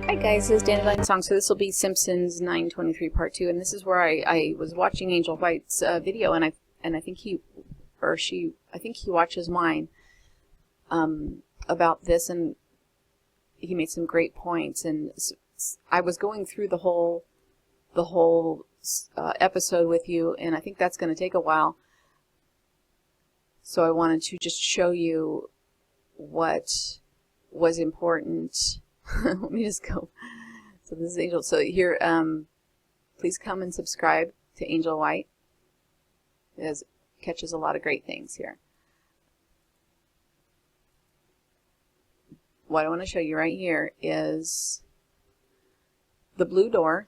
Hi guys, this is Dandelion Song. So this will be Simpsons 923 Part 2, and this is where I was watching Angel White's video, and I think he or she, I think he watches mine about this, and he made some great points. And I was going through the whole episode with you, and I think that's going to take a while. So I wanted to just show you what was important. Let me just go. So this is Angel. So here, please come and subscribe to Angel White. It catches a lot of great things here. What I want to show you right here is the blue door.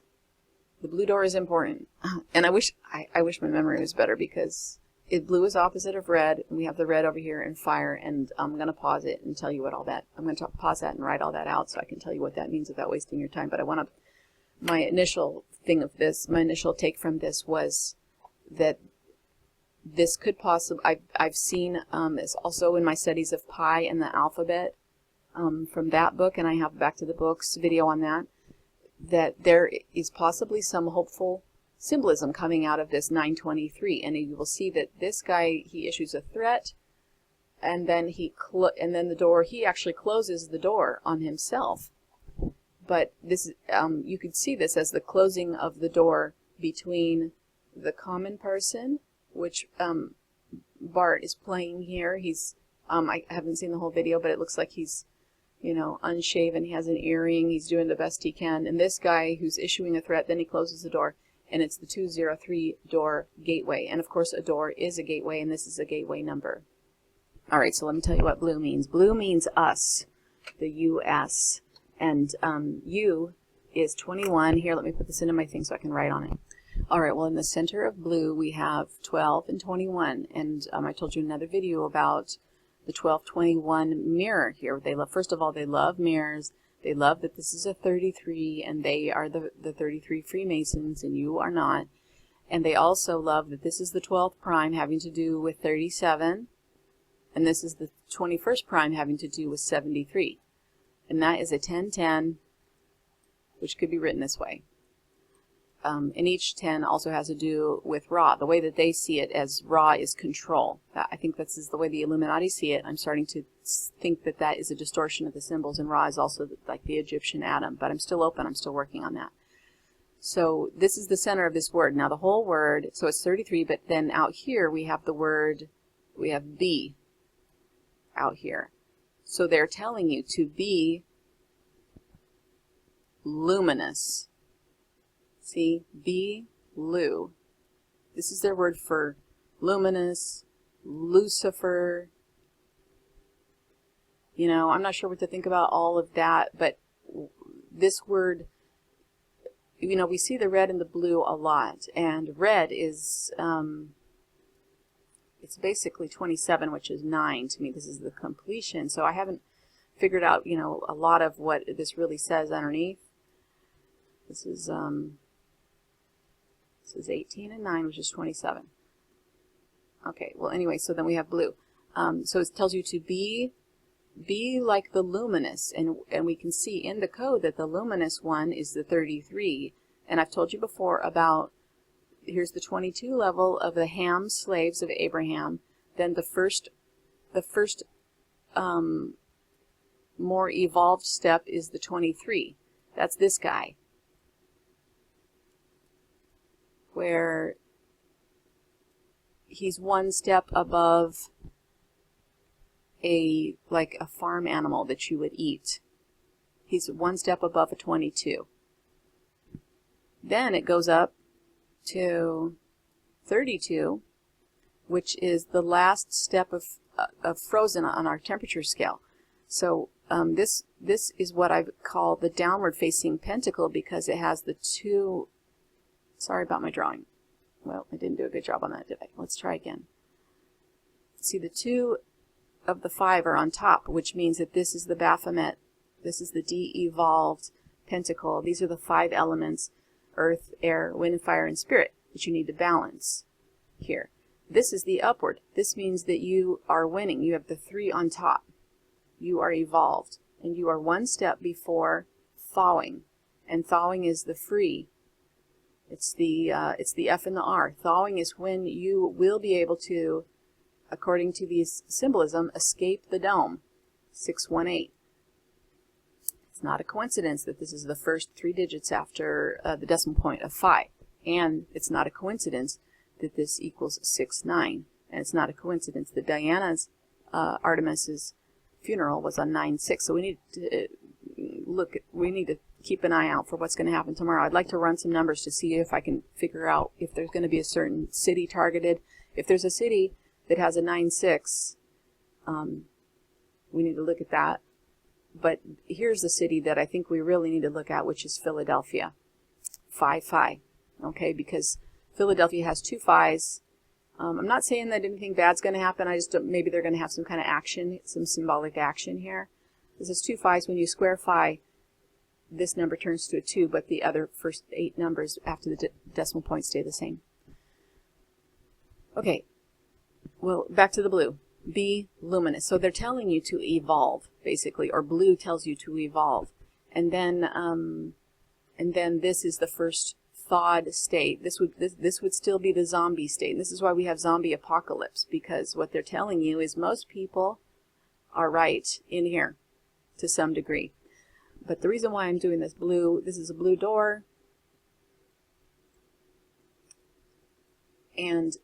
The blue door is important, and I wish my memory was better, because blue is opposite of red, and we have the red over here in fire, and I'm going to pause it and tell you what all that, I'm going to pause that and write all that out so I can tell you what that means without wasting your time. But I want to, my initial thing of this, my initial take from this was that this could possibly, I've seen this also in my studies of pi and the alphabet from that book, and I have Back to the Books video on that, that there is possibly some hopeful symbolism coming out of this 923, and you will see that this guy, he issues a threat, and then the door, he actually closes the door on himself. But this, you could see this as the closing of the door between the common person, which Bart is playing here. He's I haven't seen the whole video, but it looks like he's, you know, unshaven. He has an earring. He's doing the best he can. And this guy who's issuing a threat, then he closes the door. And it's the 203 door gateway. And of course a door is a gateway, and this is a gateway number. Alright, so let me tell you what blue means. Blue means us, the US. And U is 21. Here, let me put this into my thing so I can write on it. Alright, well in the center of blue we have 12 and 21. And I told you in another video about the 12-21 mirror here. They love, first of all, they love mirrors. They love that this is a 33, and they are the 33 Freemasons, and you are not. And they also love that this is the 12th prime, having to do with 37, and this is the 21st prime, having to do with 73. And that is a 10-10, which could be written this way. And each 10 also has to do with Ra. The way that they see it as Ra is control. I think this is the way the Illuminati see it. I'm starting to think that that is a distortion of the symbols, and Ra is also like the Egyptian Adam. But I'm still open. I'm still working on that. So this is the center of this word. Now the whole word, so it's 33, but then out here we have the word, we have be out here. So they're telling you to be luminous. See, be lu. This is their word for luminous, Lucifer. You know, I'm not sure what to think about all of that, but this word, you know, we see the red and the blue a lot, and red is, it's basically 27, which is 9 to me. This is the completion, so I haven't figured out, you know, a lot of what this really says underneath. This is 18 and 9, which is 27. Okay, well anyway, so then we have blue. So it tells you to be like the luminous, and we can see in the code that the luminous one is the 33. And I've told you before about, here's the 22 level of the Ham slaves of Abraham. Then the first more evolved step is the 23. That's this guy, where he's one step above like a farm animal that you would eat. He's one step above a 22. Then it goes up to 32, which is the last step of frozen on our temperature scale. So this is what I call the downward facing pentacle, because it has the two. Sorry about my drawing. Well, I didn't do a good job on that, did I? Let's try again. See, the 2 of the 5 are on top, which means that this is the Baphomet. This is the de-evolved pentacle. These are the 5 elements: earth, air, wind, fire, and spirit, that you need to balance here. This is the upward. This means that you are winning. You have the 3 on top. You are evolved, and you are one step before thawing, and thawing is the free. It's the F and the R. Thawing is when you will be able to, according to these symbolism, escape the dome. 618. It's not a coincidence that this is the first 3 digits after the decimal point of 5. And it's not a coincidence that this equals 69. And it's not a coincidence that Diana's, Artemis's funeral was on 9/6. So we need to we need to keep an eye out for what's going to happen tomorrow. I'd like to run some numbers to see if I can figure out if there's going to be a certain city targeted. If there's a city that has a 9/6, we need to look at that. But here's the city that I think we really need to look at, which is Philadelphia. 5-5. Okay, because Philadelphia has 2 5s. I'm not saying that anything bad's going to happen. I just don't, maybe they're going to have some kind of action, some symbolic action here. This is 2 5s. When you square phi, this number turns to a 2, but the other first 8 numbers after the decimal point stay the same. Okay, well, back to the blue. Be luminous. So they're telling you to evolve, basically, or blue tells you to evolve. And then this is the first thawed state. This would still be the zombie state. And this is why we have zombie apocalypse, because what they're telling you is most people are right in here to some degree. But the reason why I'm doing this blue, this is a blue door, and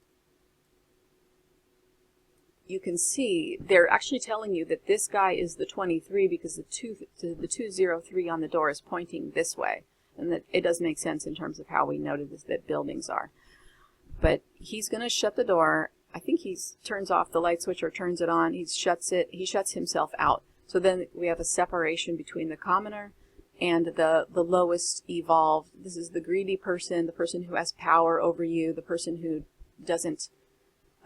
you can see they're actually telling you that this guy is the 23 because the 203 on the door is pointing this way, and that it does make sense in terms of how we noted this, that buildings are. But he's going to shut the door. I think he turns off the light switch or turns it on. He shuts himself out. So then we have a separation between the commoner and the lowest evolved. This is the greedy person, the person who has power over you, the person who doesn't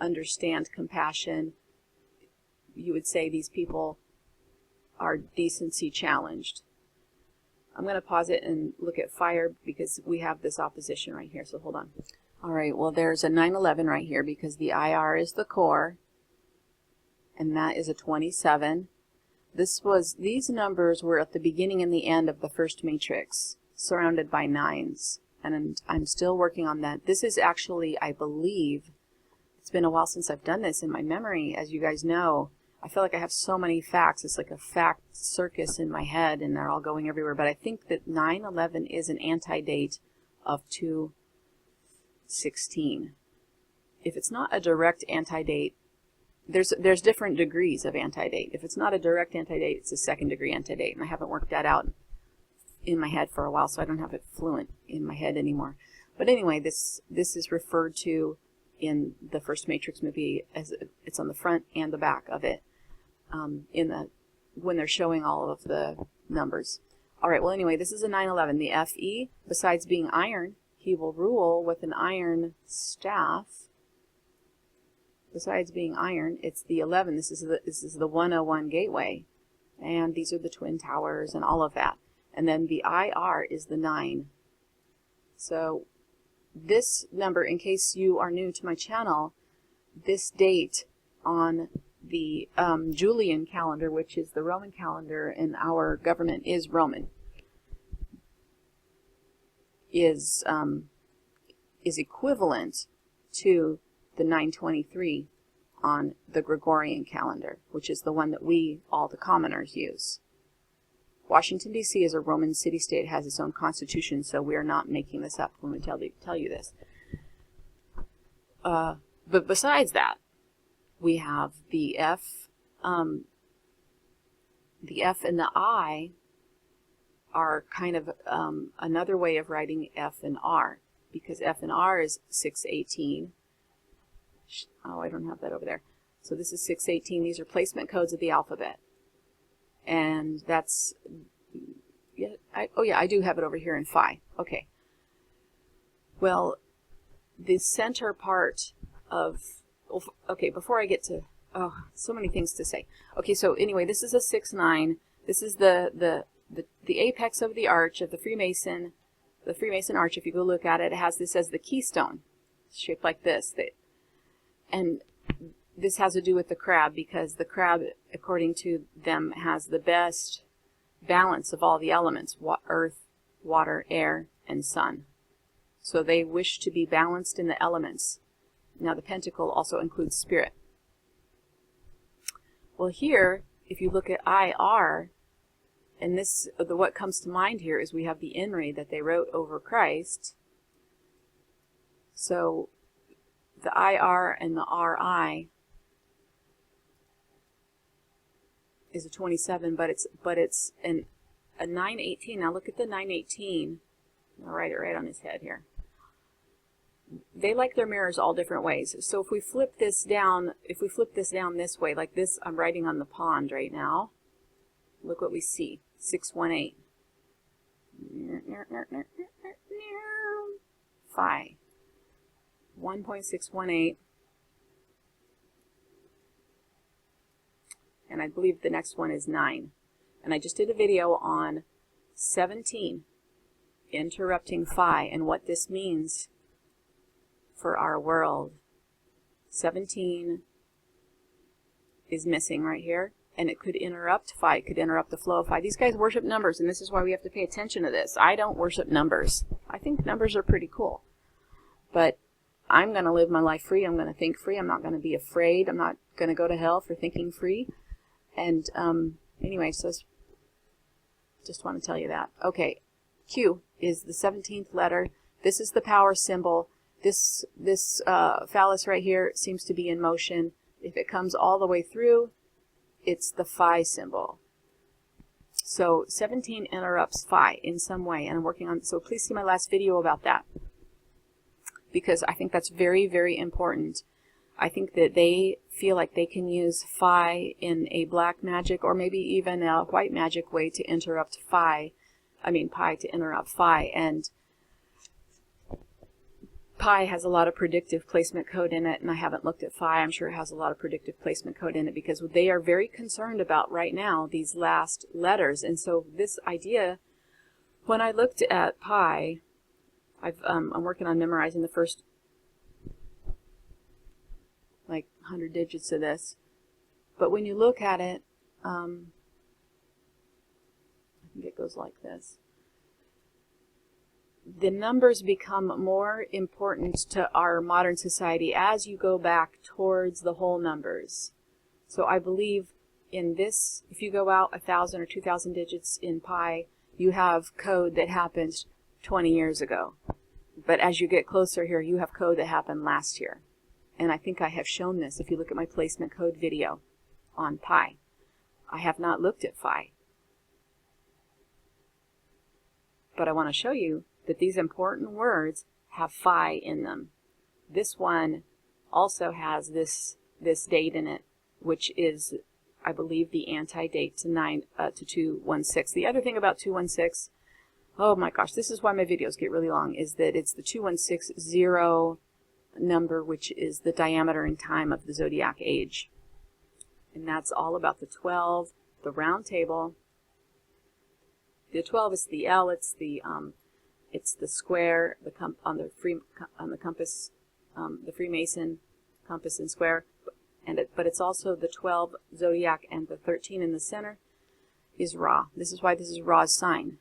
understand compassion. You would say these people are decency challenged. I'm going to pause it and look at fire because we have this opposition right here, so hold on. All right, well, there's a 911 right here because the IR is the core, and that is a 27. These numbers were at the beginning and the end of the first matrix, surrounded by 9s, and I'm still working on that. This is actually, I believe, it's been a while since I've done this in my memory. As you guys know, I feel like I have so many facts. It's like a fact circus in my head, and they're all going everywhere. But I think that 9/11 is an antidate of 2/16. If it's not a direct antidate, there's different degrees of antidate. If it's not a direct antidate, it's a second degree antidate, and I haven't worked that out in my head for a while, so I don't have it fluent in my head anymore. But anyway, this is referred to in the first Matrix movie as it's on the front and the back of it, when they're showing all of the numbers. All right, well, anyway, this is a 9/11. The FE, besides being iron, he will rule with an iron staff. Besides being iron, it's the 11. This is the 101 gateway, and these are the twin towers and all of that. And then the IR is the 9. So this number, in case you are new to my channel, this date on the Julian calendar, which is the Roman calendar, and our government is Roman, is equivalent to the 923 on the Gregorian calendar, which is the one that we, all the commoners, use. Washington, D.C. is a Roman city-state, has its own constitution, so we are not making this up when we tell you this. But besides that, we have the F. The F and the I are kind of another way of writing F and R, because F and R is 618. Oh, I don't have that over there. So this is 618. These are placement codes of the alphabet. And that's, yeah, I do have it over here in phi. Okay. Well, the center part of, okay, before I get to, so many things to say. Okay, so anyway, this is a 6-9. This is the apex of the arch of the Freemason arch. If you go look at it, it has this as the keystone, shaped like this. And this has to do with the crab, because the crab, according to them, has the best balance of all the elements, earth, water, air, and sun. So they wish to be balanced in the elements. Now the pentacle also includes spirit. Well, here, if you look at IR, and this, what comes to mind here is we have the INRI that they wrote over Christ. So the IR and the RI is a 27, but it's a 918. Now look at the 918. I'll write it right on his head here. They like their mirrors all different ways. So if we flip this down, this way, like this, I'm writing on the pond right now. Look what we see. 618. Phi. 1.618. And I believe the next one is 9. And I just did a video on 17, interrupting phi, and what this means for our world. 17 is missing right here, and it could interrupt phi, it could interrupt the flow of phi. These guys worship numbers, and this is why we have to pay attention to this. I don't worship numbers. I think numbers are pretty cool. But I'm going to live my life free. I'm going to think free. I'm not going to be afraid. I'm not going to go to hell for thinking free. And anyway, so just want to tell you that. Okay, Q is the 17th letter. This is the power symbol. This phallus right here seems to be in motion. If it comes all the way through, it's the phi symbol. So 17 interrupts phi in some way, and I'm working on. So please see my last video about that, because I think that's very, very important. I think that they feel like they can use phi in a black magic or maybe even a white magic way to interrupt pi to interrupt phi. And pi has a lot of predictive placement code in it, and I haven't looked at phi. I'm sure it has a lot of predictive placement code in it, because they are very concerned about right now these last letters. And so this idea, when I looked at pi, I'm working on memorizing the first like 100 digits of this. But when you look at it, I think it goes like this. The numbers become more important to our modern society as you go back towards the whole numbers. So I believe in this, if you go out 1,000 or 2,000 digits in pi, you have code that happens 20 years ago. But as you get closer here, you have code that happened last year. And I think I have shown this if you look at my placement code video on pi. I have not looked at phi. But I want to show you that these important words have phi in them. This one also has this date in it, which is, I believe, the anti-date to 216. The other thing about 216, oh my gosh, this is why my videos get really long, is that it's the 2160 number, which is the diameter and time of the zodiac age. And that's all about the 12, the round table. The 12 is the L, it's the square, on the compass, the Freemason compass and square, but it's also the 12 zodiac, and the 13 in the center is Ra. This is why this is Ra's sign,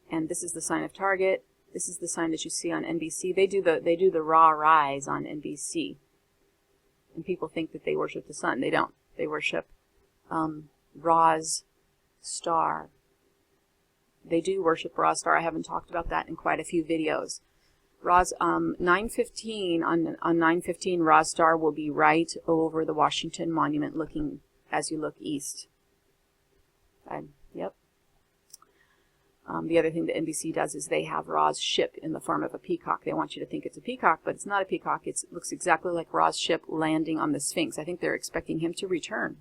and this is the sign of target. This is the sign that you see on NBC. They do the Ra rise on NBC, and people think that they worship the sun. They don't. They worship Ra's star. They do worship Ra's star. I haven't talked about that in quite a few videos. Ra's 9:15 on 9:15, Ra's star will be right over the Washington Monument, looking as you look east. Yep. The other thing that NBC does is they have Ra's ship in the form of a peacock. They want you to think it's a peacock, but it's not a peacock. It looks exactly like Ra's ship landing on the Sphinx. I think they're expecting him to return.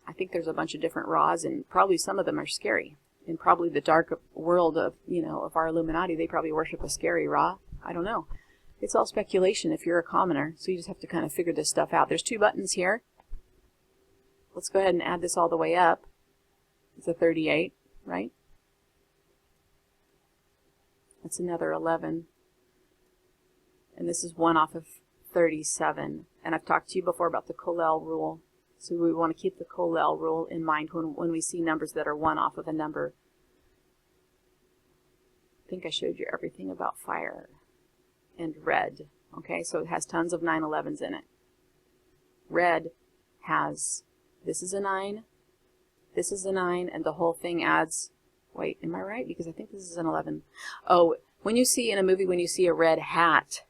I think there's a bunch of different Ra's, and probably some of them are scary. In probably the dark world of, of our Illuminati, they probably worship a scary Ra. I don't know. It's all speculation if you're a commoner, so you just have to kind of figure this stuff out. There's 2 buttons here. Let's go ahead and add this all the way up. It's a 38, right? That's another 11. And this is 1 off of 37. And I've talked to you before about the Colel rule. So we want to keep the Colell rule in mind when we see numbers that are 1 off of a number. I think I showed you everything about fire and red. Okay, so it has tons of 9/11s in it. Red has, this is a 9, this is a 9, and the whole thing adds, wait, am I right? Because I think this is an 11. Oh, when you see in a movie, when you see a red hat,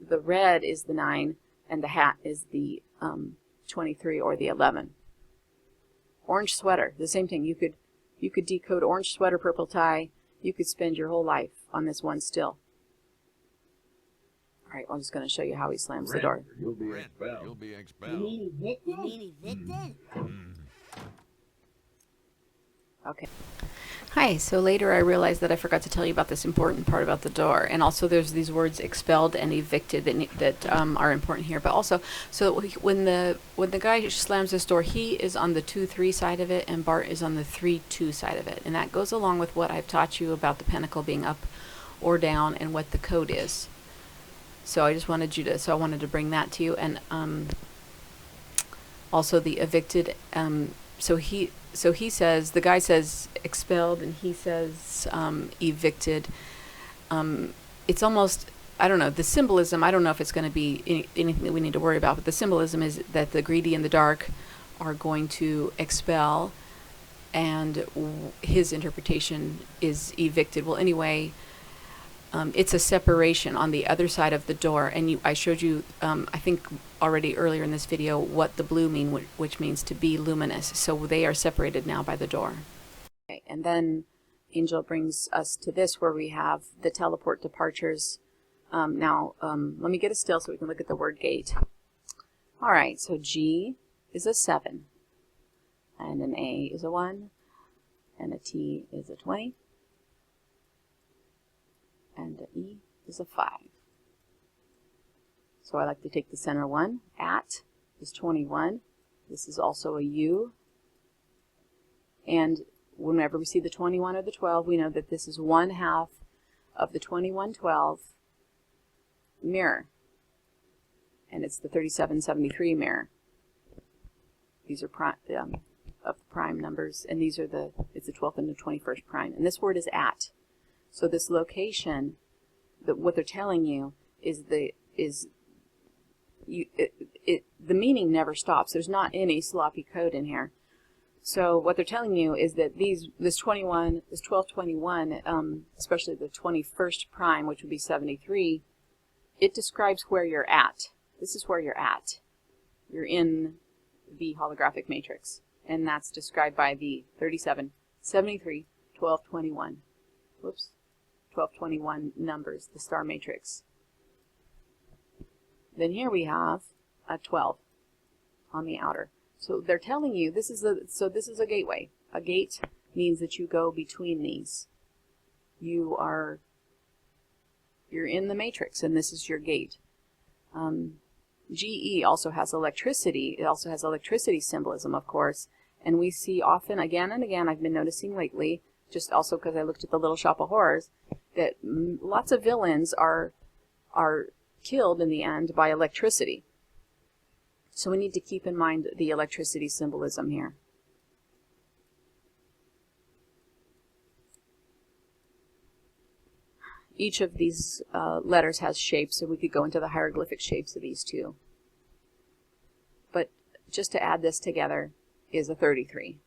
the red is the 9, and the hat is the 23 or the 11. Orange sweater, the same thing. You could decode orange sweater, purple tie. You could spend your whole life on this one still. All right, I'm just going to show you how he slams the door. You'll be expelled. You'll be expelled. You mean evicted? Okay. Hi, so later I realized that I forgot to tell you about this important part about the door, and also there's these words expelled and evicted that are important here. But also, so when the guy slams this door, he is on the 2-3 side of it, and Bart is on the 3-2 side of it, and that goes along with what I've taught you about the pentacle being up or down and what the code is. So I just wanted you to, so I wanted to bring that to you, and also the evicted. So he says, the guy says expelled, and he says evicted. It's almost, I don't know, the symbolism, I don't know if it's going to be anything that we need to worry about, but the symbolism is that the greedy and the dark are going to expel, and his interpretation is evicted. Well, anyway, it's a separation on the other side of the door, and I showed you, I think already earlier in this video, what the blue mean, which means to be luminous. So they are separated now by the door. Okay, and then Angel brings us to this where we have the teleport departures. Let me get a still so we can look at the word gate. All right, so G is a 7, and an A is a 1, and a T is a 20. And an E is a 5. So I like to take the center one. At is 21. This is also a U. And whenever we see the 21 or the 12, we know that this is 1/2 of the 2112 mirror. And it's the 3773 mirror. These are of the prime numbers, and these are it's the 12th and the 21st prime. And this word is at. So this location, what they're telling you is the meaning never stops. There's not any sloppy code in here. So what they're telling you is that this 1221, especially the 21st prime, which would be 73, it describes where you're at. This is where you're at. You're in the holographic matrix, and that's described by the 37, 73, 1221. Whoops. 1221 numbers, the star matrix. Then here we have a 12 on the outer. So they're telling you this is a gateway. A gate means that you go between these. You're in the matrix, and this is your gate. GE also has electricity. It also has electricity symbolism, of course, and we see often, again and again, I've been noticing lately, just also because I looked at the Little Shop of Horrors, that lots of villains are killed in the end by electricity. So we need to keep in mind the electricity symbolism here. Each of these letters has shapes, so we could go into the hieroglyphic shapes of these too. But just to add this together is a 33.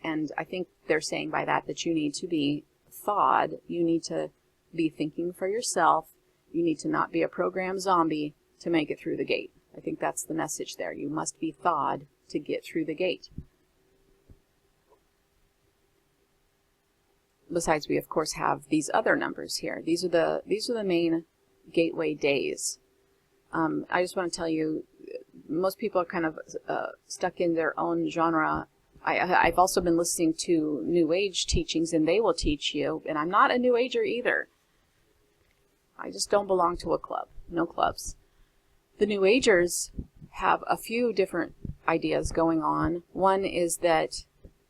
And I think they're saying by that you need to be thawed. You need to be thinking for yourself. You need to not be a program zombie to make it through the gate. I think that's the message there. You must be thawed to get through the gate. Besides, we of course have these other numbers here. These are the main gateway days. I just want to tell you, most people are kind of stuck in their own genre. I've also been listening to New Age teachings, and they will teach you, and I'm not a New Ager either. I just don't belong to a club. No clubs. The New Agers have a few different ideas going on. One is that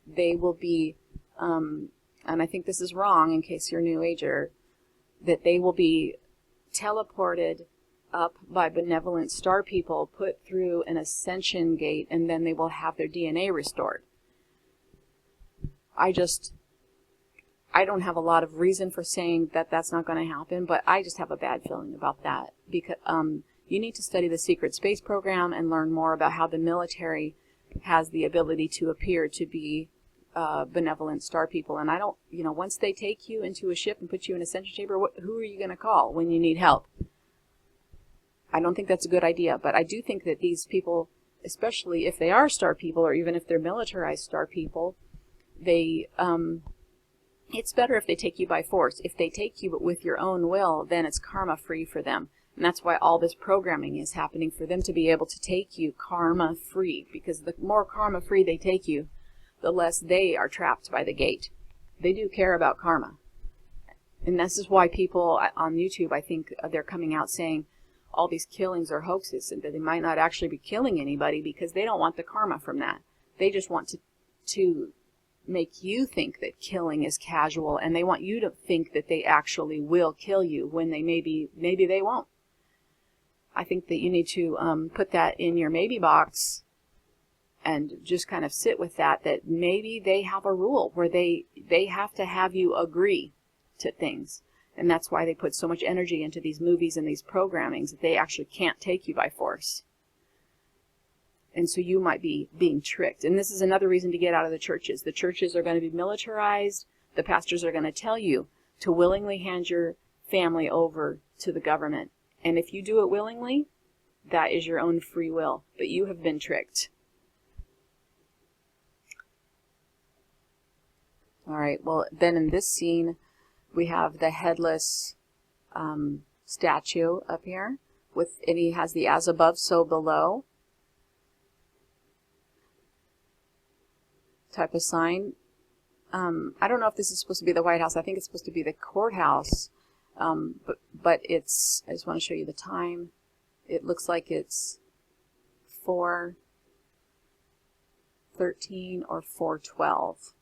they will be, and I think this is wrong in case you're a New Ager, that they will be teleported up by benevolent star people, put through an ascension gate, and then they will have their DNA restored. I don't have a lot of reason for saying that that's not going to happen, but I just have a bad feeling about that, because you need to study the secret space program and learn more about how the military has the ability to appear to be benevolent star people. And I don't, once they take you into a ship and put you in a ascension chamber, who are you going to call when you need help? I don't think that's a good idea, but I do think that these people, especially if they are star people, or even if they're militarized star people, they it's better if they take you by force. If they take you but with your own will, then it's karma free for them. And that's why all this programming is happening, for them to be able to take you karma free, because the more karma free they take you, the less they are trapped by the gate. They do care about karma. And this is why people on YouTube, I think they're coming out saying all these killings are hoaxes, and that they might not actually be killing anybody, because they don't want the karma from that. They just want to make you think that killing is casual, and they want you to think that they actually will kill you when they maybe they won't. I think that you need to put that in your maybe box and just kind of sit with that maybe they have a rule where they have to have you agree to things. And that's why they put so much energy into these movies and these programmings, that they actually can't take you by force. And so you might be being tricked. And this is another reason to get out of the churches. The churches are going to be militarized. The pastors are going to tell you to willingly hand your family over to the government. And if you do it willingly, that is your own free will. But you have been tricked. All right, well, then in this scene, we have the headless statue up here, and he has the as above, so below type of sign. I don't know if this is supposed to be the White House. I think it's supposed to be the courthouse, but it's, I just want to show you the time. It looks like it's 4:13 or 4:12.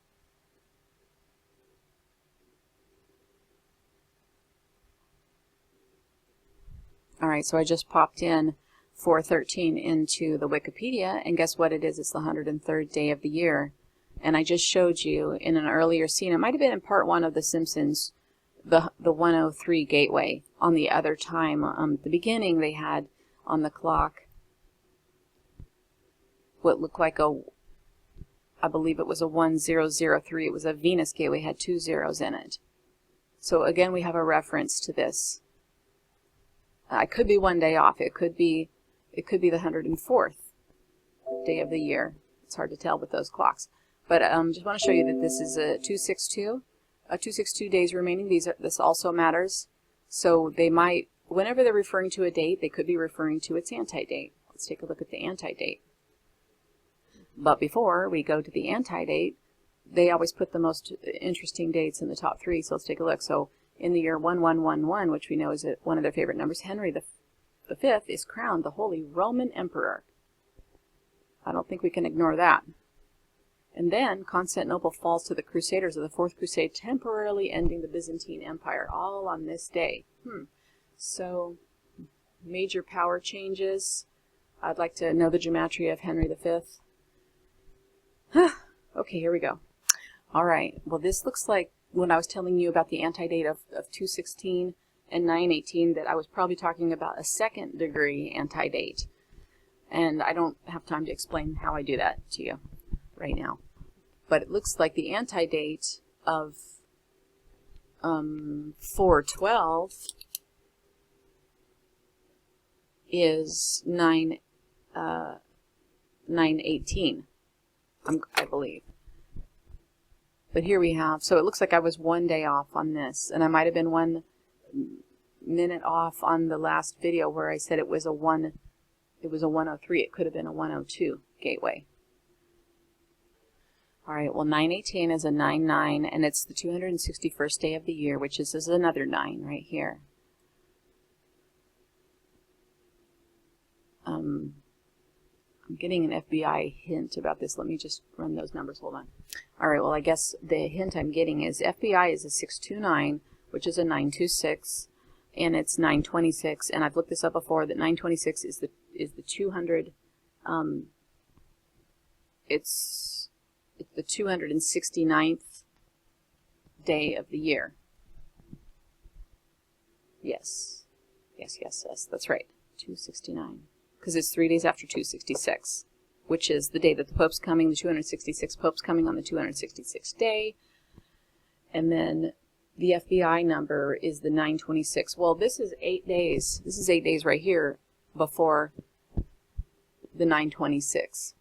All right, so I just popped in 4:13 into the Wikipedia, and guess what it is? It's the 103rd day of the year. And I just showed you in an earlier scene, it might have been in part 1 of The Simpsons, the 103 gateway. On the other time, at the beginning, they had on the clock what looked like I believe it was a 1003. It was a Venus gateway, had 2 zeros in it. So again, we have a reference to this. I could be one day off. It could be the 104th day of the year. It's hard to tell with those clocks. But just want to show you that this is a 262. 262 days remaining. This also matters. So they might, whenever they're referring to a date, they could be referring to its anti-date. Let's take a look at the anti-date. But before we go to the anti-date, they always put the most interesting dates in the top 3. So let's take a look. So in the year 1111, which we know is one of their favorite numbers, Henry the Fifth is crowned the Holy Roman Emperor. I don't think we can ignore that. And then Constantinople falls to the Crusaders of the Fourth Crusade, temporarily ending the Byzantine Empire, all on this day. So, major power changes. I'd like to know the gematria of Henry V. Okay, here we go. All right, well, this looks like when I was telling you about the anti-date of 216 and 918, that I was probably talking about a second degree anti-date. And I don't have time to explain how I do that to you right now. But it looks like the anti-date of 412 is 918, I believe. But here we have, so it looks like I was 1 day off on this, and I might have been 1 minute off on the last video where I said it was a 103. It could have been a 102 gateway. All right, well, 918 is a 99, and it's the 261st day of the year, which is another 9 right here. I'm getting an FBI hint about this. Let me just run those numbers. Hold on. All right, well, I guess the hint I'm getting is FBI is a 629, which is a 926. and it's 926. And I've looked this up before, that 926 is the 200. It's the 269th day of the year. Yes, that's right, 269. Because it's 3 days after 266, which is the day that the Pope's coming, the 266th Pope's coming on the 266th day. And then the FBI number is the 926. Well, this is 8 days. This is 8 days right here before the 926.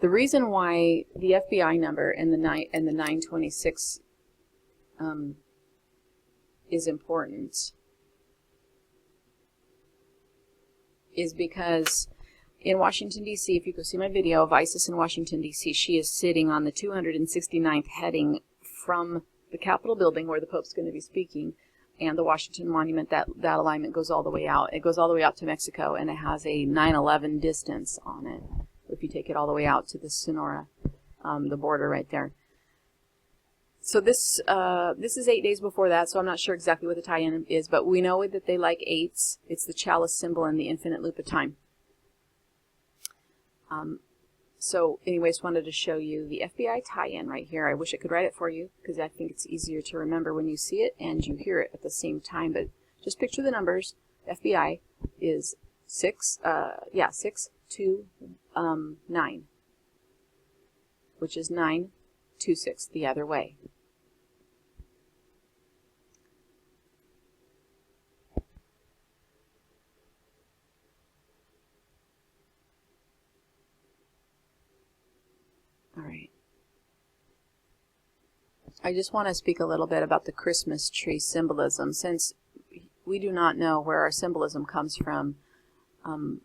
The reason why the FBI number and the 926 is important is because in Washington, D.C., if you go see my video of Isis in Washington, D.C., she is sitting on the 269th heading from the Capitol building where the Pope's going to be speaking, and the Washington Monument. That alignment goes all the way out. It goes all the way out to Mexico, and it has a 9/11 distance on it if you take it all the way out to the Sonora, the border right there. So this is 8 days before that, so I'm not sure exactly what the tie-in is, but we know that they like 8s. It's the chalice symbol and the infinite loop of time. So anyways, wanted to show you the FBI tie-in right here. I wish I could write it for you because I think it's easier to remember when you see it and you hear it at the same time. But just picture the numbers. FBI is 629, which is 926 the other way. All right. I just want to speak a little bit about the Christmas tree symbolism. Since we do not know where our symbolism comes from,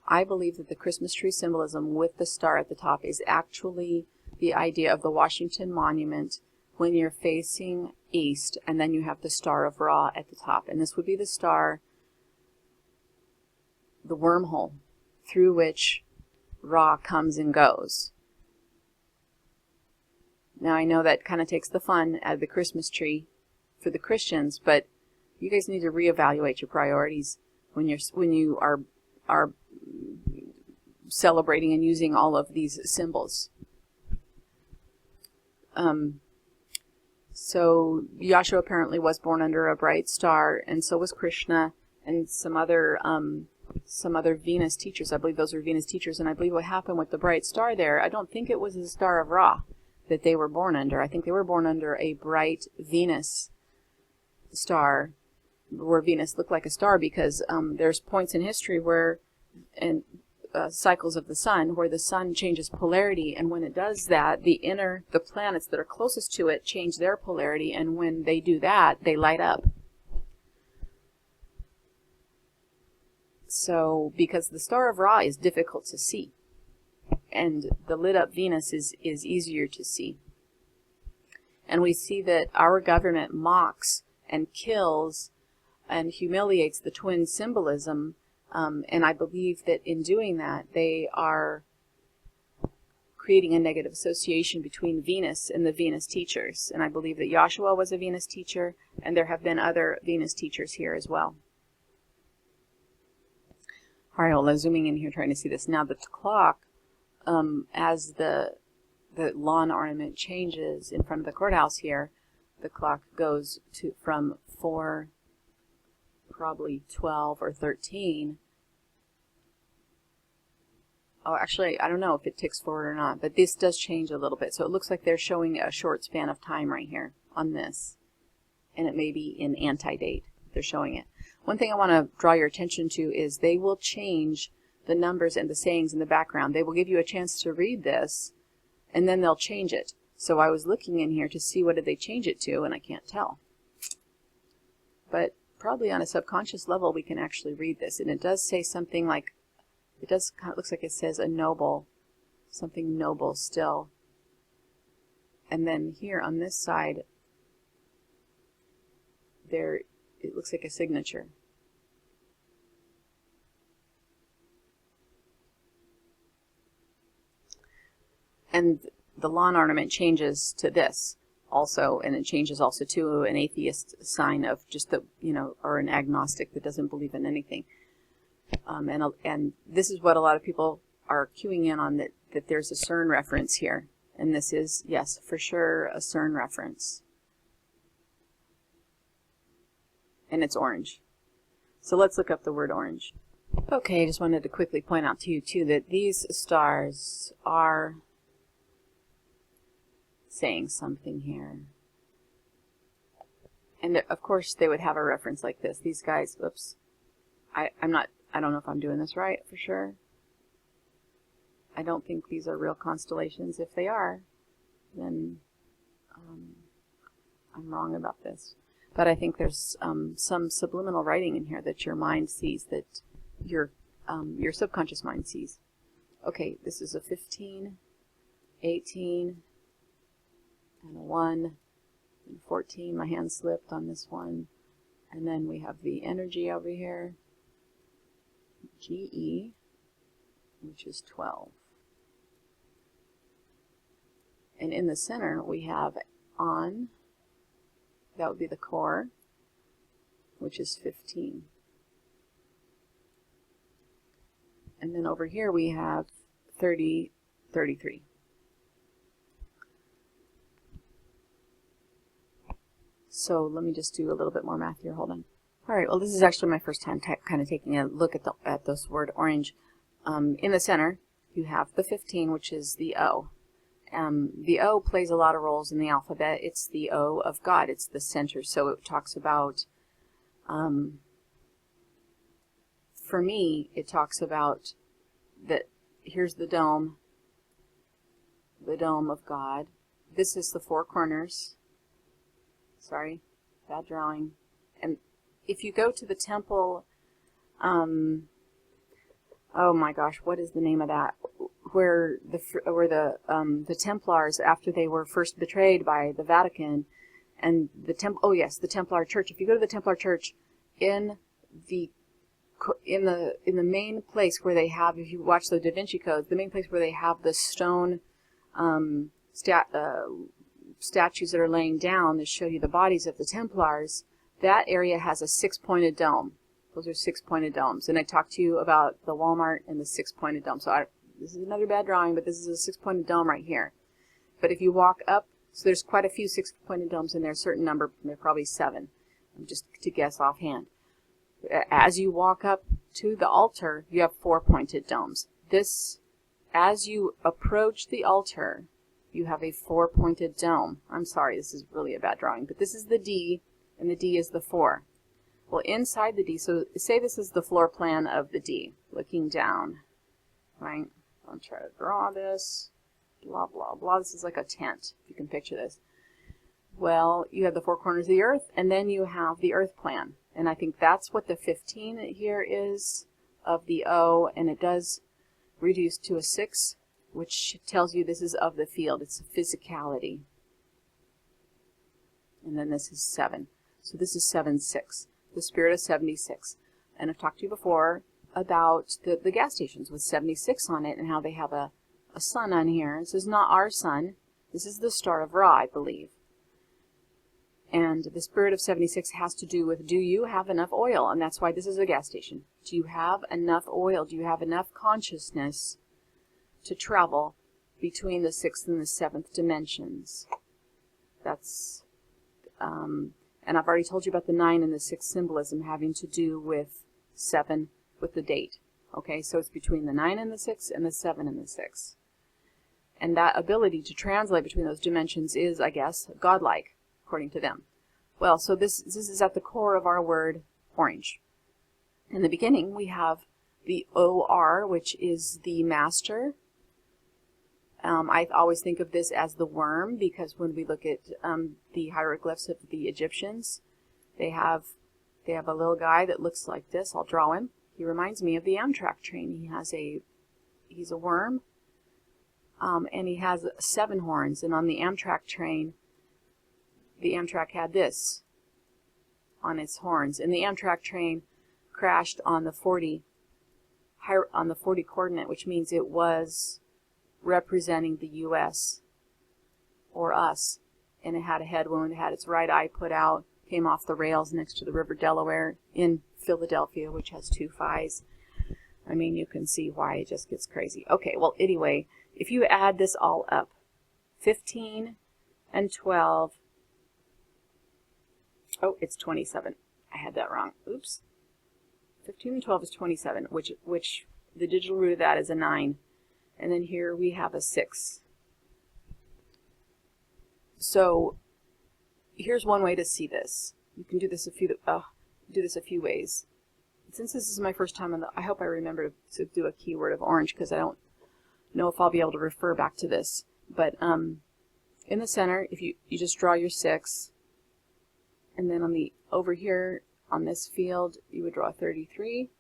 I believe that the Christmas tree symbolism with the star at the top is actually the idea of the Washington Monument when you're facing east, and then you have the Star of Ra at the top. And this would be the star, the wormhole through which Ra comes and goes. Now I know that kind of takes the fun out of the Christmas tree for the Christians, but you guys need to reevaluate your priorities when you are celebrating and using all of these symbols. So Yahshua apparently was born under a bright star, and so was Krishna and some other Venus teachers. I believe those were Venus teachers, and I believe what happened with the bright star there, I don't think it was the Star of Ra that they were born under. I think they were born under a bright Venus star, where Venus looked like a star, because there's points in history where, and cycles of the sun, where the sun changes polarity, and when it does that, the planets that are closest to it change their polarity, and when they do that, they light up. So, because the Star of Ra is difficult to see, and the lit up Venus is easier to see. And we see that our government mocks and kills and humiliates the twin symbolism, and I believe that in doing that they are creating a negative association between Venus and the Venus teachers. And I believe that Yahshua was a Venus teacher, and there have been other Venus teachers here as well. All right, well, I'm zooming in here trying to see this. Now the clock, as the lawn ornament changes in front of the courthouse here, the clock goes to from 4, probably 12 or 13. Oh, actually, I don't know if it ticks forward or not, but this does change a little bit. So it looks like they're showing a short span of time right here on this. And it may be in anti-date if they're showing it. One thing I want to draw your attention to is they will change the numbers and the sayings in the background. They will give you a chance to read this, and then they'll change it. So I was looking in here to see what did they change it to, and I can't tell. But probably on a subconscious level we can actually read this, and it does say something like, it does kind of looks like it says a noble, something noble still. And then here on this side, there it looks like a signature. And the lawn ornament changes to this. also, and it changes also to an atheist sign of just the, or an agnostic that doesn't believe in anything. And this is what a lot of people are cueing in on, that there's a CERN reference here. And this is, yes, for sure, a CERN reference. And it's orange. So let's look up the word orange. Okay, I just wanted to quickly point out to you, too, that these stars are saying something here. And, of course, they would have a reference like this. These guys, oops, I don't know if I'm doing this right for sure. I don't think these are real constellations. If they are, then I'm wrong about this. But I think there's some subliminal writing in here that your mind sees, that your subconscious mind sees. Okay, this is a 15, 18, and a 1, and 14. My hand slipped on this one. And then we have the energy over here, GE, which is 12. And in the center, we have on, that would be the core, which is 15. And then over here, we have 30, 33. So let me just do a little bit more math here. Hold on. All right, well, this is actually my first time kind of taking a look at this word orange. In the center, you have the 15, which is the O. The O plays a lot of roles in the alphabet. It's the O of God. It's the center. So it talks about, for me, it talks about that here's the dome of God. This is the four corners. Sorry, bad drawing. And if you go to the temple, oh my gosh, what is the name of that? Where the Templars, after they were first betrayed by the Vatican, and the Templar Church. If you go to the Templar Church, in the main place where they have, if you watch the Da Vinci Codes, the main place where they have the stone statues that are laying down that show you the bodies of the Templars, that area has a 6-pointed dome. Those are 6-pointed domes. And I talked to you about the Walmart and the 6-pointed dome. So this is another bad drawing, but this is a 6-pointed dome right here. But if you walk up, so there's quite a few 6-pointed domes in there, a certain number, there are probably 7, just to guess offhand. As you walk up to the altar, you have 4-pointed domes. This, as you approach the altar, you have a 4-pointed dome. I'm sorry, this is really a bad drawing, but this is the D, and the D is the 4. Well, inside the D, so say this is the floor plan of the D, looking down, right? I'll try to draw this, blah, blah, blah. This is like a tent, if you can picture this. Well, you have the 4 corners of the earth, and then you have the earth plan. And I think that's what the 15 here is of the O, and it does reduce to a 6, which tells you this is of the field. It's physicality. And then this is 7. So this is 7-6, the spirit of 76. And I've talked to you before about the gas stations with 76 on it and how they have a sun on here. This is not our sun. This is the star of Ra, I believe. And the spirit of 76 has to do with, do you have enough oil? And that's why this is a gas station. Do you have enough oil? Do you have enough consciousness to travel between the 6th and the 7th dimensions? That's, and I've already told you about the 9 and the 6 symbolism having to do with 7, with the date. Okay, so it's between the 9 and the 6 and the 7 and the 6. And that ability to translate between those dimensions is, I guess, godlike, according to them. Well, so this is at the core of our word orange. In the beginning, we have the OR, which is the master. I always think of this as the worm, because when we look at the hieroglyphs of the Egyptians, they have a little guy that looks like this. I'll draw him. He reminds me of the Amtrak train. He's a worm, and he has 7 horns. And on the Amtrak train, the Amtrak had this on its horns. And the Amtrak train crashed on the 40 coordinate, which means it was representing the U.S. or us. and it had a head wound. It had its right eye put out, came off the rails next to the River Delaware in Philadelphia, which has 2 phi's. I mean, you can see why it just gets crazy. Okay, well, anyway, if you add this all up, 15 and 12, oh, it's 27. I had that wrong. Oops. 15 and 12 is 27, which the digital root of that is a 9. And then here we have a 6. So here's one way to see this. You can do this a few ways. Since this is my first time on I hope I remember to do a keyword of orange, because I don't know if I'll be able to refer back to this. But in the center, if you just draw your 6, and then over here on this field you would draw 33,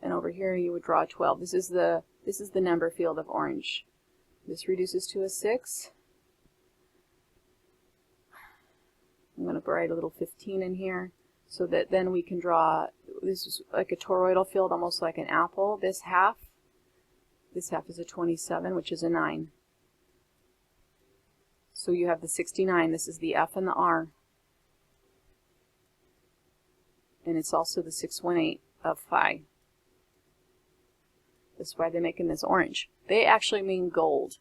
and over here you would draw 12. This is the number field of orange. This reduces to a 6. I'm going to write a little 15 in here, so that then we can draw, this is like a toroidal field, almost like an apple. This half is a 27, which is a 9. So you have the 69. This is the F and the R. And it's also the 618 of phi. That's why they're making this orange. They actually mean gold.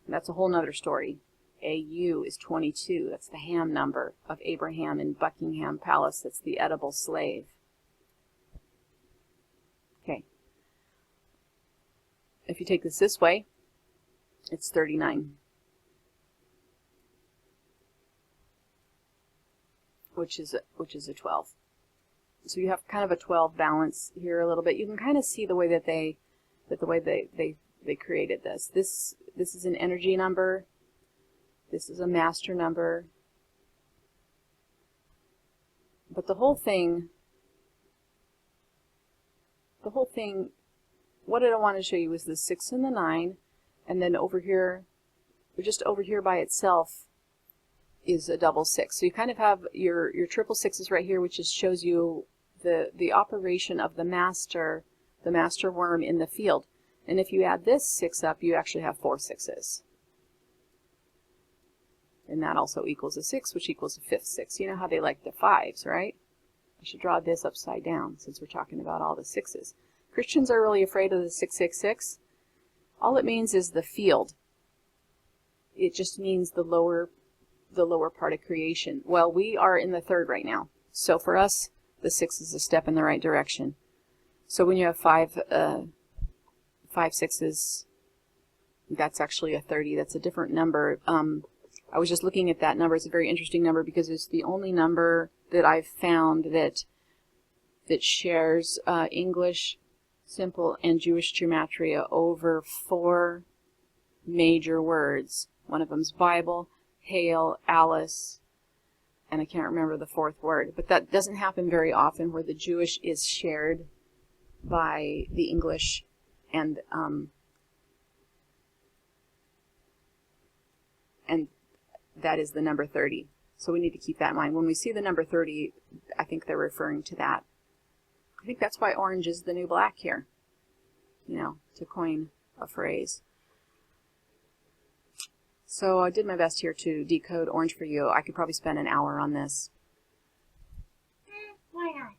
And that's a whole nother story. AU is 22. That's the Ham number of Abraham in Buckingham Palace. That's the edible slave. Okay. If you take this way, it's 39. Which is a 12. So you have kind of a 12 balance here a little bit. You can kind of see the way that they created this. This is an energy number. This is a master number. But the whole thing, what I want to show you is the 6 and the 9, and then over here, just over here by itself, is a double 6. So you kind of have your triple 6s right here, which just shows you the operation of the master worm in the field. And if you add this 6 up, you actually have 4 6s. And that also equals a 6, which equals a 5th 6. You know how they like the 5s, right? I should draw this upside down since we're talking about all the 6s. Christians are really afraid of the 666. All it means is the field. It just means the lower part of creation. Well, we are in the 3rd right now. So for us, the 6 is a step in the right direction. So when you have 5 6s, that's actually a 30. That's a different number. I was just looking at that number. It's a very interesting number because it's the only number that I've found that shares English, simple, and Jewish gematria over 4 major words. One of them's Bible, Hail, Alice, and I can't remember the 4th word. But that doesn't happen very often, where the Jewish is shared by the English, and that is the number 30. So we need to keep that in mind. When we see the number 30, I think they're referring to that. I think that's why orange is the new black here, you know, to coin a phrase. So I did my best here to decode orange for you. I could probably spend an hour on this. Why not?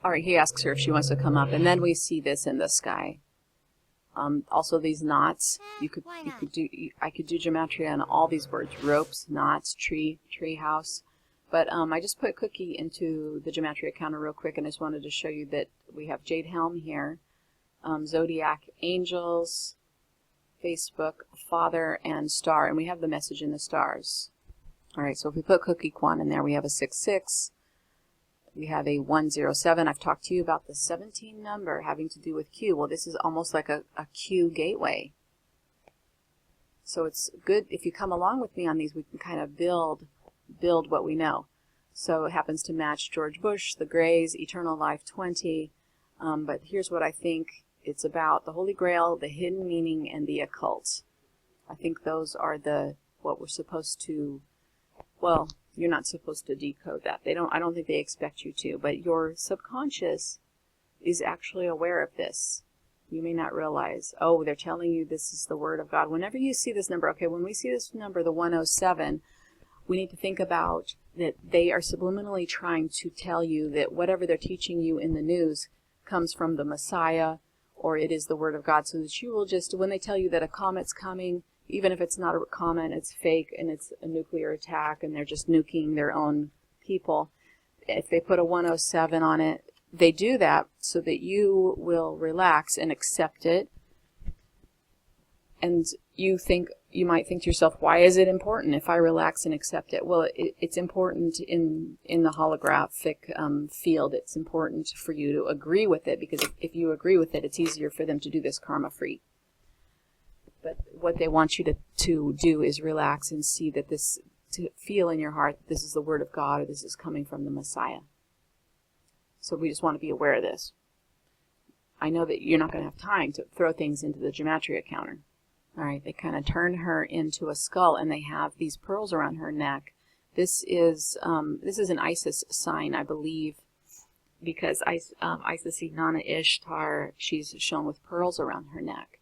All right, he asks her if she wants to come up, and then we see this in the sky. Also these knots, I could do gematria on all these words: ropes, knots, tree house. But I just put Cookie into the gematria counter real quick, and I just wanted to show you that we have Jade Helm here, zodiac angels, Facebook, Father, and Star, and we have the message in the stars. All right, so if we put Cookie Kwan in there, we have a 66. We have a 107. I've talked to you about the 17 number having to do with Q. Well, this is almost like a Q gateway. So it's good if you come along with me on these. We can kind of build what we know. So it happens to match George Bush, the Greys, Eternal Life 20. But here's what I think it's about: the Holy Grail, the hidden meaning, and the occult. I think those are what we're supposed to, well, you're not supposed to decode that. I don't think they expect you to, but your subconscious is actually aware of this. You may not realize, oh, they're telling you this is the Word of God. Whenever you see this number, okay, when we see this number, the 107, we need to think about that they are subliminally trying to tell you that whatever they're teaching you in the news comes from the Messiah, or it is the Word of God, so that you will just, when they tell you that a comet's coming, even if it's not a comet, it's fake and it's a nuclear attack and they're just nuking their own people, if they put a 107 on it, they do that so that you will relax and accept it. And you might think to yourself, why is it important if I relax and accept it? Well, it's important in the holographic field. It's important for you to agree with it, because if you agree with it, it's easier for them to do this karma-free. But what they want you to do is relax and see that this, to feel in your heart that this is the Word of God, or this is coming from the Messiah. So we just want to be aware of this. I know that you're not going to have time to throw things into the gematria counter. All right, they kind of turn her into a skull, and they have these pearls around her neck. This is an Isis sign, I believe, because Isis Nana Ishtar, she's shown with pearls around her neck.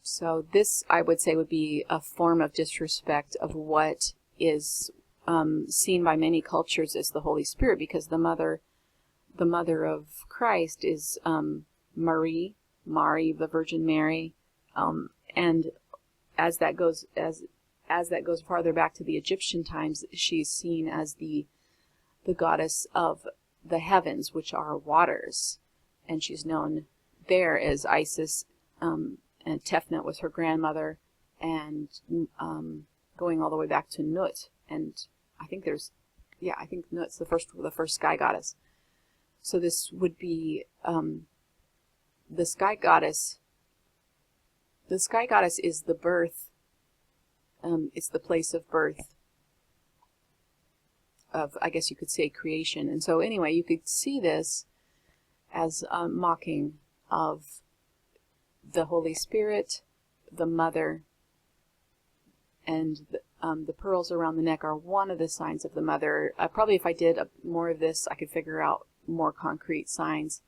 So this, I would say, would be a form of disrespect of what is seen by many cultures as the Holy Spirit, because the mother of Christ is Mary, the Virgin Mary. And as that goes farther back to the Egyptian times, she's seen as the goddess of the heavens, which are waters, and she's known there as Isis. And Tefnut was her grandmother, and going all the way back to Nut, and I think Nut's the first sky goddess. So this would be the sky goddess. The sky goddess is the birth, it's the place of birth of, I guess you could say, creation. And so anyway, you could see this as mocking of the Holy Spirit, the Mother, and the pearls around the neck are one of the signs of the Mother. Probably if I did more of this, I could figure out more concrete signs.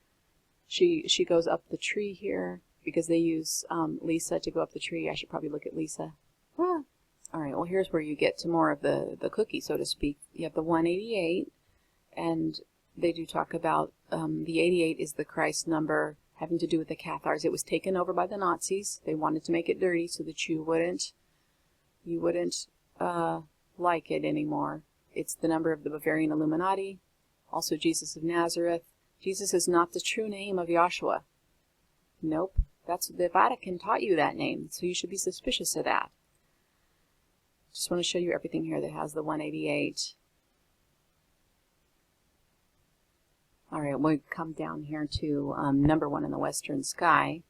She goes up the tree here, because they use Lisa to go up the tree. I should probably look at Lisa. All right, well, here's where you get to more of the cookie, so to speak. You have the 188, and they do talk about the 88 is the Christ number, having to do with the Cathars. It was taken over by the Nazis. They wanted to make it dirty so that you wouldn't like it anymore. It's the number of the Bavarian Illuminati, also Jesus of Nazareth. Jesus is not the true name of Yahshua. Nope. That's the Vatican taught you that name, so you should be suspicious of that. Just want to show you everything here that has the 188. All right, we'll come down here to number 1 in the western sky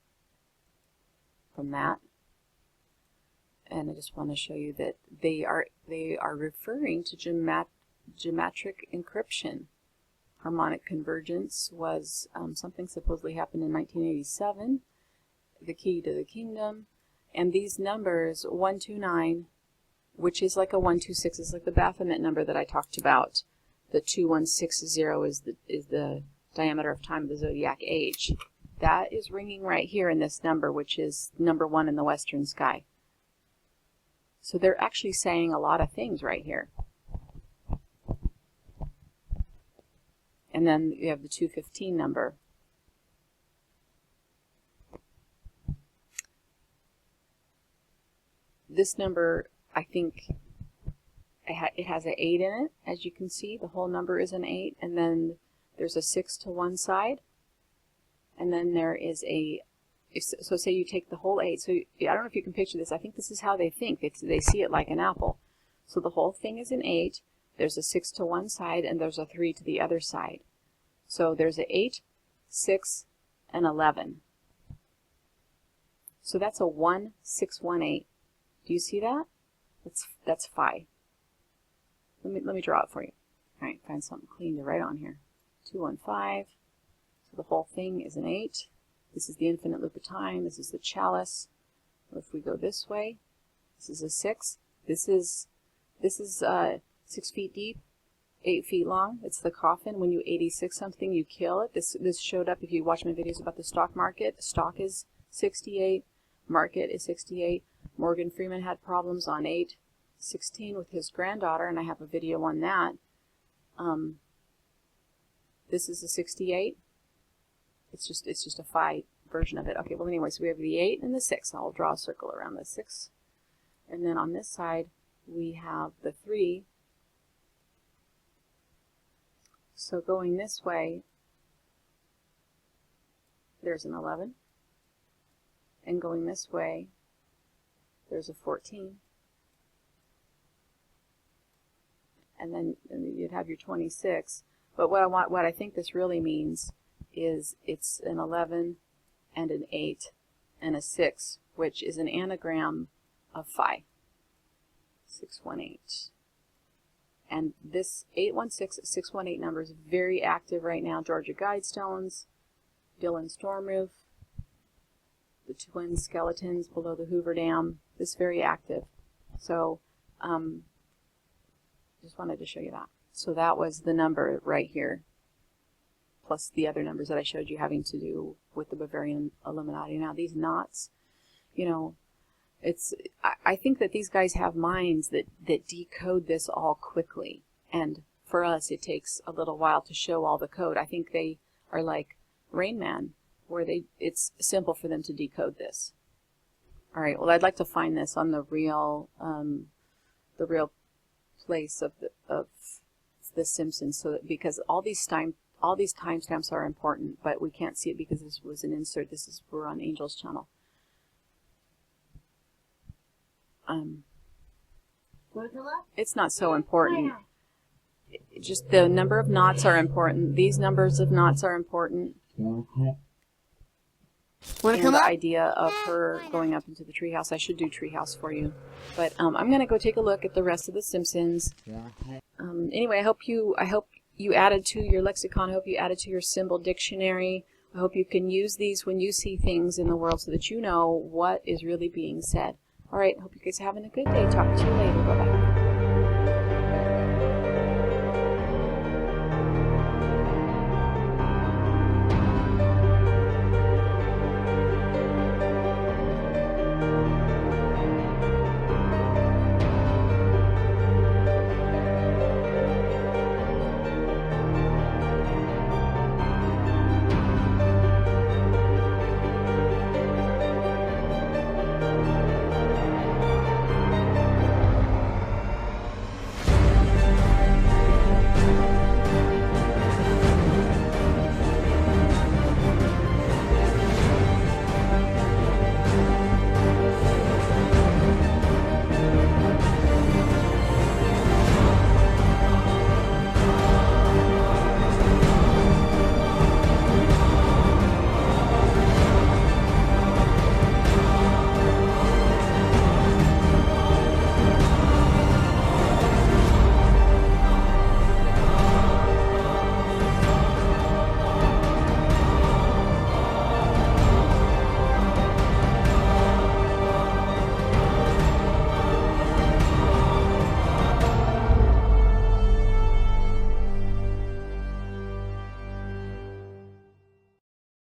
from that. And I just want to show you that they are referring to geometric encryption. Harmonic convergence was something supposedly happened in 1987. The key to the kingdom. And these numbers, 129, which is like a 126, is like the Baphomet number that I talked about. The 2160 is the diameter of time of the zodiac age. That is ringing right here in this number, which is number 1 in the western sky. So they're actually saying a lot of things right here. And then you have the 215 number. This number, I think, it has an 8 in it, as you can see. The whole number is an 8, and then there's a 6 to one side, and then there is so say you take the whole 8. So I don't know if you can picture this. I think this is how they think. They see it like an apple. So the whole thing is an 8. There's a 6 to one side, and there's a 3 to the other side. So there's an 8, 6, and 11. So that's a 1618. Do you see that? That's 5. Let me draw it for you. All right, find something clean to write on here. 215. So the whole thing is an 8. This is the infinite loop of time. This is the chalice. If we go this way, this is a 6. This is 6 feet deep, 8 feet long. It's the coffin. When you 86 something, you kill it. This showed up if you watch my videos about the stock market. Stock is 68. Market is 68. Morgan Freeman had problems on 8. 16 with his granddaughter, and I have a video on that. This is a 68. It's just a phi version of it. Okay, well anyway, so we have the 8 and the 6. I'll draw a circle around the 6. And then on this side, we have the 3. So going this way, there's an 11. And going this way, there's a 14. And then you'd have your 26. But what I think this really means is it's an 11 and an 8 and a 6, which is an anagram of phi. 618. And this 816, 618 number is very active right now. Georgia Guidestones, Dillon Storm Roof, the twin skeletons below the Hoover Dam. This is very active. So just wanted to show you that. So that was the number right here, plus the other numbers that I showed you having to do with the Bavarian Illuminati. Now these knots, you know, I think that these guys have minds that decode this all quickly, and for us it takes a little while to show all the code. I think they are like Rain Man, where it's simple for them to decode this. All right, well I'd like to find this on the real place of the Simpsons, so that, because all these timestamps are important, but we can't see it because this was an insert. We're on Angel's channel. It's not so important. Just the number of knots are important. These numbers of knots are important. And the idea of her going up into the treehouse. I should do treehouse for you, but I'm going to go take a look at the rest of the Simpsons. Anyway, I hope you added to your lexicon. I hope you added to your symbol dictionary. I hope you can use these when you see things in the world so that you know what is really being said. All right, hope you guys are having a good day. Talk to you later. Bye-bye.